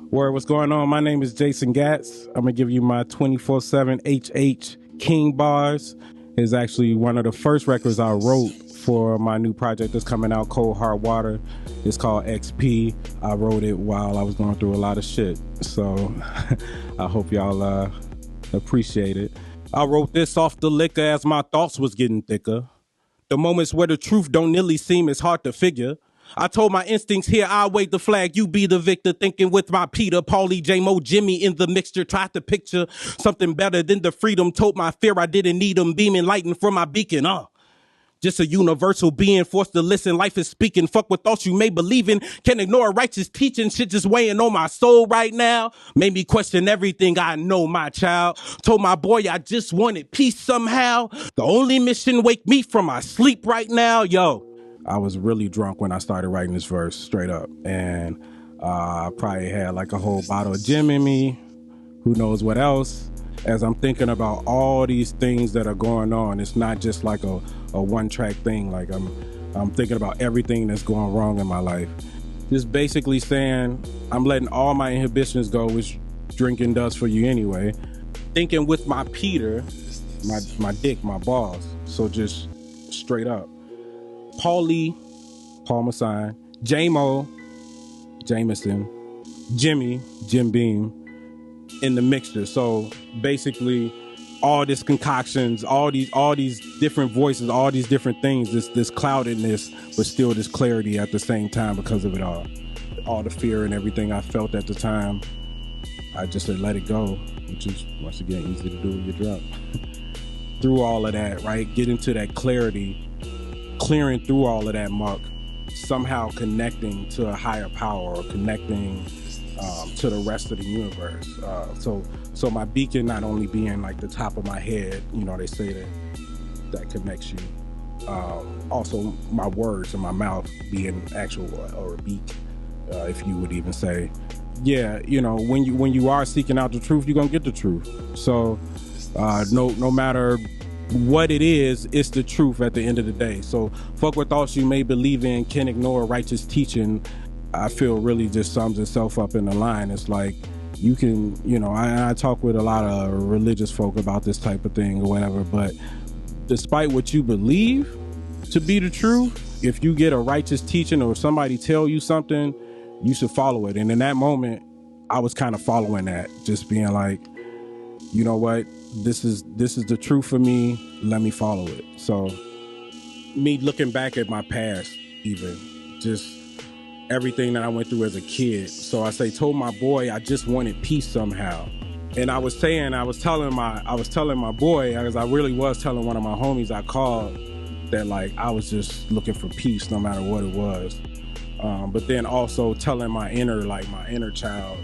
Word, what's going on? My name is Jason Gatz. I'm gonna give you my 24/7 HH King bars. It's actually one of the first records I wrote for my new project that's coming out, Cold Hard Water. It's called XP. I wrote it while I was going through a lot of shit. So I hope y'all appreciate it. I wrote this off the liquor as my thoughts was getting thicker. The moments where the truth don't nearly seem as hard to figure. I told my instincts, here I wave the flag, you be the victor. Thinking with my Peter, Paulie, J-Mo, Jimmy in the mixture. Tried to picture something better than the freedom. Told my fear I didn't need them. Beaming lighting from my beacon. Just a universal being forced to listen. Life is speaking. Fuck what thoughts you may believe in. Can't ignore righteous teaching. Shit just weighing on my soul right now. Made me question everything I know, my child. Told my boy I just wanted peace somehow. The only mission wake me from my sleep right now. Yo, I was really drunk when I started writing this verse, straight up. And I probably had like a whole bottle of gin in me. Who knows what else? As I'm thinking about all these things that are going on, it's not just like a one-track thing. Like I'm thinking about everything that's going wrong in my life. Just basically saying I'm letting all my inhibitions go, which drinking does for you anyway. Thinking with my Peter, my dick, my balls. So just straight up. Paulie, Paul Masson, J-Mo, Jameson, Jimmy, Jim Beam, in the mixture. So basically all this concoctions, all these different voices, all these different things, this cloudedness, but still this clarity at the same time because of it all the fear and everything I felt at the time. I just let it go, which is once again easy to do when you're drunk. Through all of that, right? Get into that clarity, clearing through all of that muck, somehow connecting to a higher power or connecting to the rest of the universe. So my beacon not only being like the top of my head, you know, they say that connects you. Also my words and my mouth being actual or a beak, if you would even say. Yeah, you know, when you are seeking out the truth, you're gonna get the truth. So no matter what it is, it's the truth at the end of the day. So fuck what thoughts you may believe in, can ignore righteous teaching. I feel really just sums itself up in the line. It's like you can, you know, I talk with a lot of religious folk about this type of thing or whatever, but despite what you believe to be the truth, if you get a righteous teaching or somebody tell you something, you should follow it. And in that moment, I was kind of following that, just being like, you know what, this is the truth for me, let me follow it. So me looking back at my past, even just everything that I went through as a kid. So I told my boy I just wanted peace somehow. And I was telling my boy, as I really was telling one of my homies I called, that like I was just looking for peace no matter what it was. But then also telling my inner child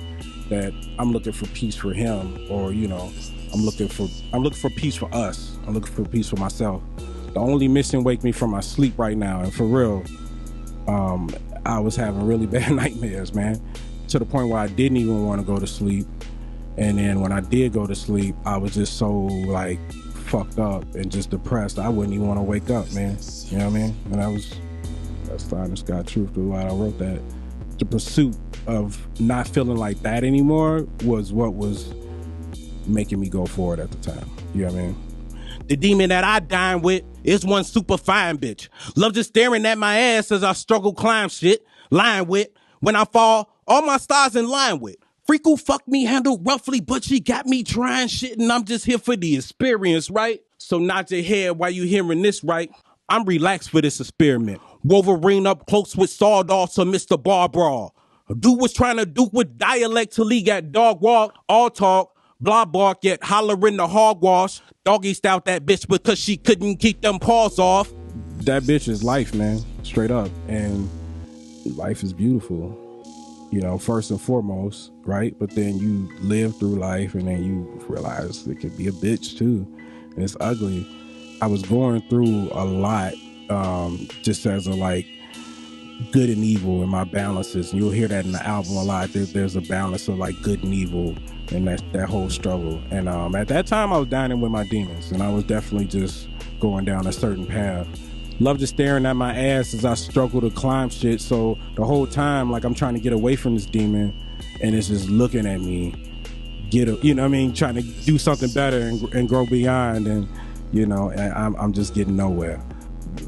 that I'm looking for peace for him, or you know, I'm looking for peace for us. I'm looking for peace for myself. The only mission wake me from my sleep right now, and for real, I was having really bad nightmares, man, to the point where I didn't even want to go to sleep. And then when I did go to sleep, I was just so like fucked up and just depressed. I wouldn't even want to wake up, man. You know what I mean? And that's the honest God truth through why I wrote that. The pursuit of not feeling like that anymore was what was making me go forward at the time. You know what I mean? The demon that I dine with is one super fine bitch. Love just staring at my ass as I struggle climb shit. Lying with, when I fall, all my stars in line with. Freak who fuck me handled roughly, but she got me trying shit, and I'm just here for the experience, right? So nod your head while you hearing this, right? I'm relaxed for this experiment. Wolverine up close with Sawdust or Mr. Barbara. Dude was trying to duke with dialect till he got dog walk, all talk. Blah bark, yet hollering the hogwash. Doggy styled that bitch because she couldn't keep them paws off. That bitch is life, man. Straight up. And life is beautiful. You know, first and foremost, right? But then you live through life and then you realize it could be a bitch too. And it's ugly. I was going through a lot, just as a like good and evil in my balances. And you'll hear that in the album a lot. There's a balance of like good and evil. And that whole struggle. And at that time I was dining with my demons, and I was definitely just going down a certain path. Love just staring at my ass as I struggle to climb shit. So the whole time, like I'm trying to get away from this demon, and it's just looking at me get a, you know what I mean, trying to do something better and grow beyond, and you know, and I'm just getting nowhere.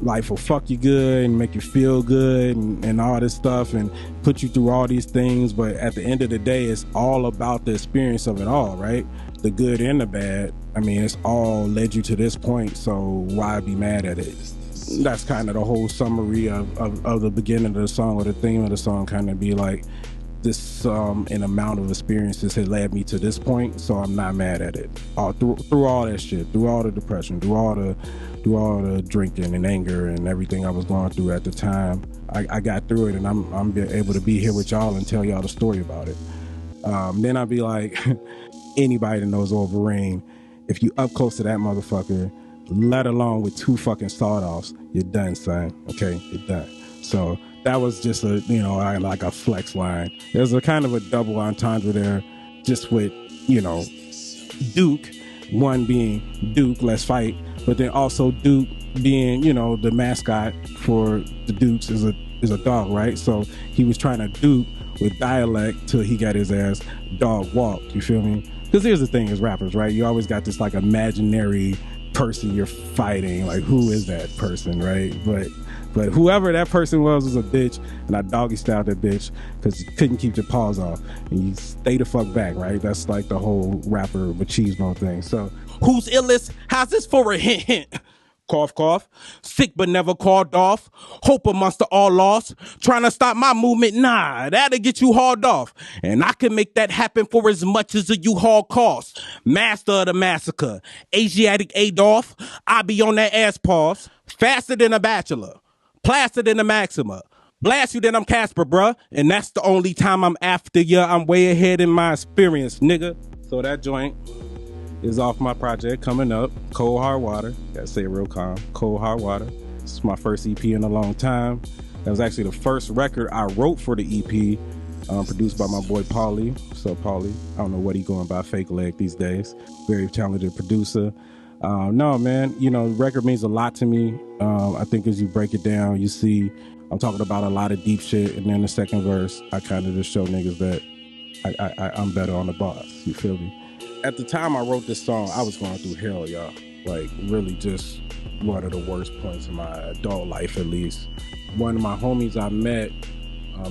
Life will fuck you good and make you feel good and all this stuff and put you through all these things, but at the end of the day, it's all about the experience of it all, right? The good and the bad. I mean, it's all led you to this point, so why be mad at it? That's kind of the whole summary of the beginning of the song, or the theme of the song, kind of be like, this an amount of experiences had led me to this point, so I'm not mad at it. Through all that shit, through all the depression, through all the drinking and anger and everything I was going through at the time, I got through it, and I'm able to be here with y'all and tell y'all the story about it. Then I'd be like, anybody that knows Wolverine, if you up close to that motherfucker, let alone with 2 fucking sawed-offs, you're done, son. Okay, you're done. So that was just a, you know, like a flex line. There's a kind of a double entendre there, just with, you know, Duke, one being Duke, let's fight, but then also Duke being, you know, the mascot for the Dukes is a dog, right? So he was trying to Duke with dialect till he got his ass dog walked, you feel me? Because here's the thing as rappers, right? You always got this like imaginary person you're fighting, like who is that person, right? But whoever that person was a bitch, and I doggy styled that bitch because you couldn't keep your paws off, and you stay the fuck back, right? That's like the whole rapper machismo thing. So who's illest? How's this for a hint hint? Cough, cough. Sick but never called off. Hope amongst the all lost. Trying to stop my movement, nah, that'll get you hauled off. And I can make that happen for as much as a U-Haul cost. Master of the massacre. Asiatic Adolf. I be on that ass pause. Faster than a bachelor. Plaster than a Maxima. Blast you, then I'm Casper, bruh. And that's the only time I'm after ya. I'm way ahead in my experience, nigga. So that joint is off my project coming up. Cold Hard Water. Gotta say it real calm. Cold Hard Water. This is my first EP in a long time. That was actually the first record I wrote for the EP. Produced by my boy Paulie. So Paulie, I don't know what he going by, Fake Leg these days. Very talented producer. No, man, you know, the record means a lot to me. I think as you break it down, you see I'm talking about a lot of deep shit, and then the second verse, I kind of just show niggas that I'm better on the boss. You feel me? At the time I wrote this song, I was going through hell, y'all. Like, really just one of the worst points in my adult life, at least. One of my homies I met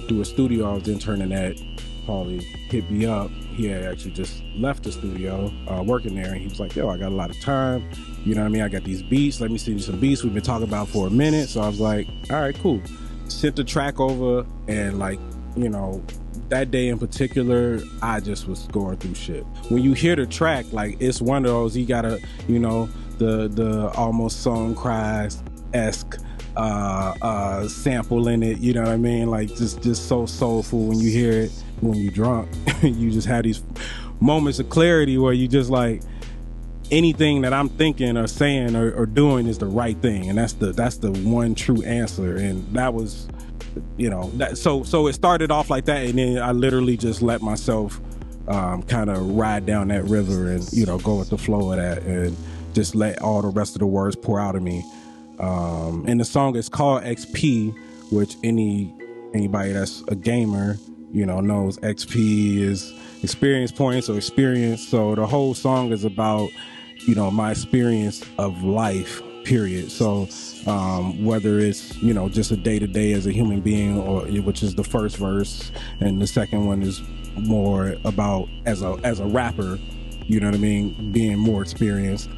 through a studio I was interning at, Paulie, hit me up. He had actually just left the studio, working there, and he was like, yo, I got a lot of time. You know what I mean? I got these beats. Let me send you some beats we've been talking about for a minute. So I was like, all right, cool. Sent the track over, and like, you know, that day in particular, I just was going through shit. When you hear the track, like, it's one of those, you gotta, you know, the almost song cries-esque sample in it, you know what I mean? Like, just so soulful when you hear it. When you're drunk, you just have these moments of clarity where you just like, anything that I'm thinking or saying or doing is the right thing, and that's the one true answer. And that was, you know, that so it started off like that, and then I literally just let myself kind of ride down that river and, you know, go with the flow of that, and just let all the rest of the words pour out of me. And the song is called XP, which anybody that's a gamer, you know, knows XP is experience points or experience. So the whole song is about, you know, my experience of life, period. So whether it's, you know, just a day-to-day as a human being, or which is the first verse, and the second one is more about as a rapper, you know what I mean, being more experienced.